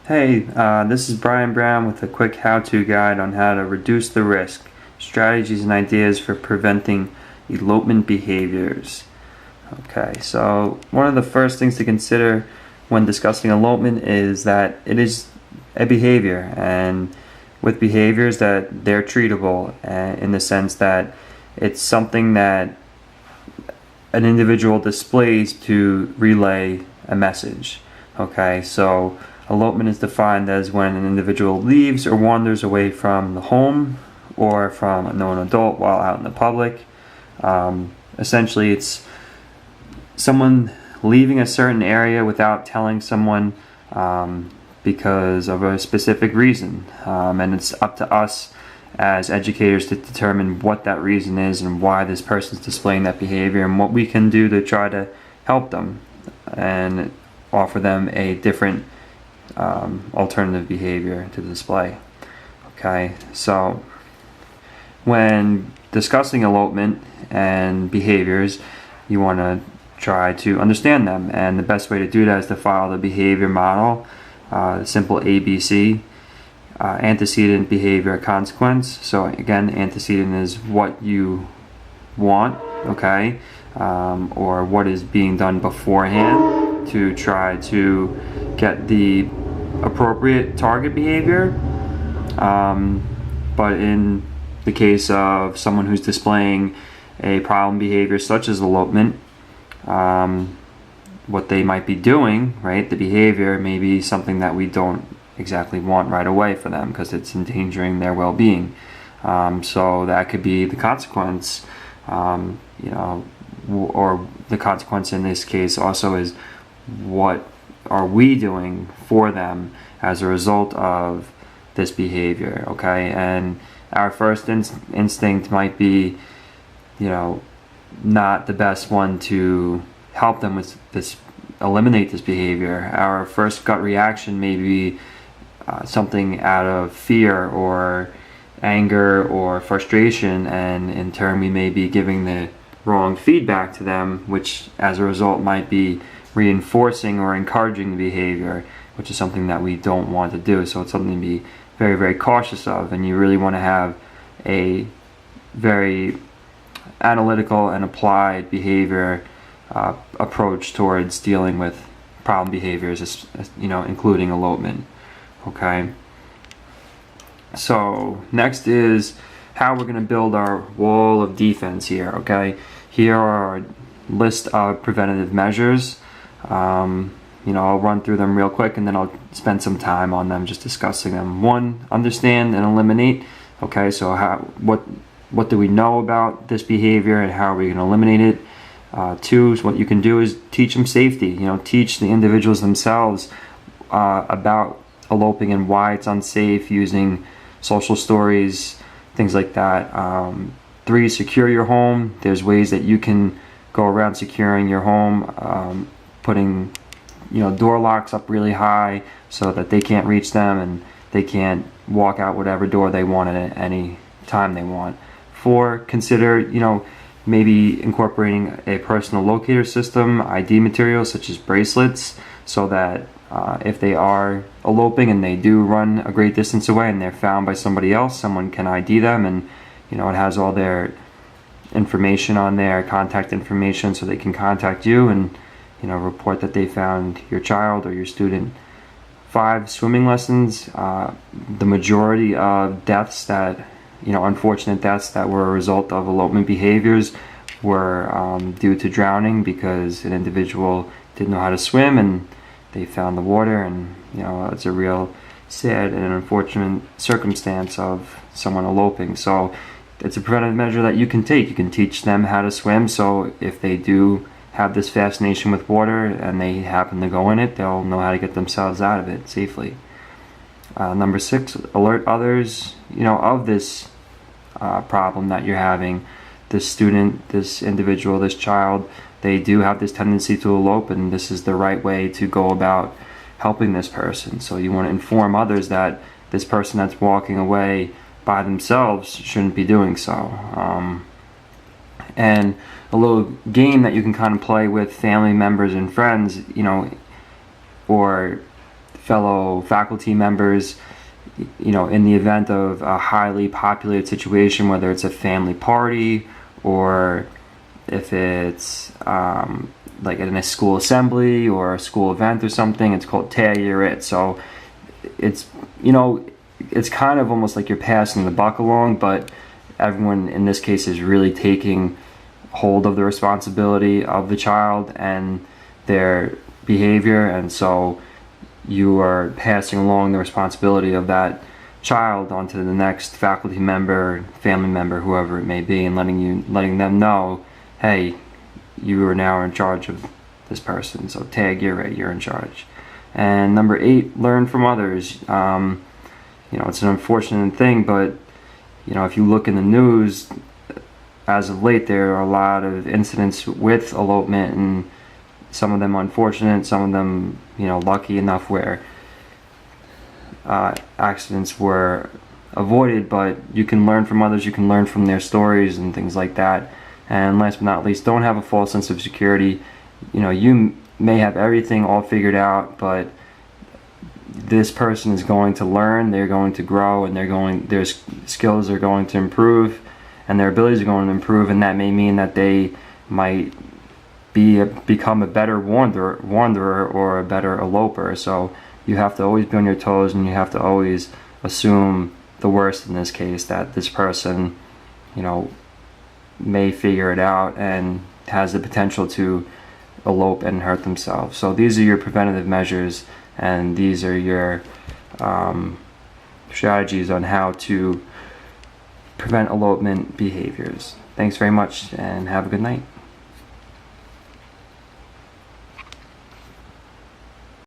Hey, this is Brian Brown with a quick how-to guide on how to reduce the risk, strategies and ideas for preventing elopement behaviors. Okay, so one of the first things to consider when discussing elopement is that it is a behavior, and with behaviors that they're treatable in the sense that it's something that an individual displays to relay a message. Okay, so elopement is defined as when an individual leaves or wanders away from the home or from a known adult while out in the public. Essentially, it's someone leaving a certain area without telling someone because of a specific reason. And it's up to us as educators to determine what that reason is and why this person's displaying that behavior and what we can do to try to help them and offer them a different alternative behavior to display. Okay, so when discussing elopement and behaviors, you want to try to understand them, and the best way to do that is to follow the behavior model, simple ABC, antecedent, behavior, consequence. So again, antecedent is what you want, okay, or what is being done beforehand to try to get the appropriate target behavior. But in the case of someone who's displaying a problem behavior such as elopement, what they might be doing, right, the behavior may be something that we don't exactly want right away for them because it's endangering their well-being. So that could be the consequence, or the consequence in this case also is what are we doing for them as a result of this behavior, okay? And our first instinct might be, not the best one to help them with this, eliminate this behavior. Our first gut reaction may be something out of fear or anger or frustration, and in turn we may be giving the wrong feedback to them, which as a result might be reinforcing or encouraging the behavior, which is something that we don't want to do. So it's something to be very, very cautious of, and you really want to have a very analytical and applied behavior approach towards dealing with problem behaviors, including elopement. Okay. So next is how we're going to build our wall of defense here. Okay. Here are our list of preventative measures. I'll run through them real quick and then I'll spend some time on them just discussing them. 1, understand and eliminate. Okay, so what do we know about this behavior and how are we going to eliminate it? 2 is what you can do is teach them safety. Teach the individuals themselves about eloping and why it's unsafe, using social stories, things like that. 3, secure your home. There's ways that you can go around securing your home, putting door locks up really high so that they can't reach them and they can't walk out whatever door they want at any time they want. 4, consider maybe incorporating a personal locator system, ID materials such as bracelets, so that if they are eloping and they do run a great distance away and they're found by somebody else, someone can ID them, and it has all their information on there, contact information, so they can contact you and report that they found your child or your student. 5, swimming lessons. The majority of deaths that, unfortunate deaths that were a result of elopement behaviors were due to drowning because an individual didn't know how to swim and they found the water, and it's a real sad and unfortunate circumstance of someone eloping. So it's a preventive measure that you can take. You can teach them how to swim, so if they do have this fascination with water and they happen to go in it, they'll know how to get themselves out of it safely. Number 6, alert others of this problem that you're having. This student, this individual, this child, they do have this tendency to elope, and this is the right way to go about helping this person. So you want to inform others that this person that's walking away by themselves shouldn't be doing so. And a little game that you can kind of play with family members and friends, or fellow faculty members, you know, in the event of a highly populated situation, whether it's a family party or if it's like in a school assembly or a school event or something, it's called tag you're it. So it's, you know, it's kind of almost like you're passing the buck along, but everyone in this case is really taking hold of the responsibility of the child and their behavior, and so you are passing along the responsibility of that child onto the next faculty member, family member, whoever it may be, and letting them know, hey, you are now in charge of this person. So tag you're in charge. And number 8, learn from others. You know, it's an unfortunate thing, but you know, if you look in the news as of late, there are a lot of incidents with elopement, and some of them unfortunate, some of them, you know, lucky enough where accidents were avoided. But you can learn from others, you can learn from their stories and things like that. And last but not least, don't have a false sense of security. You know, you may have everything all figured out, but this person is going to learn, they're going to grow, and their skills are going to improve, and their abilities are going to improve, and that may mean that they might become a better wanderer or a better eloper. So you have to always be on your toes, and you have to always assume the worst in this case, that this person, you know, may figure it out and has the potential to elope and hurt themselves. So these are your preventative measures, and these are your strategies on how to prevent elopement behaviors. Thanks very much, and have a good night.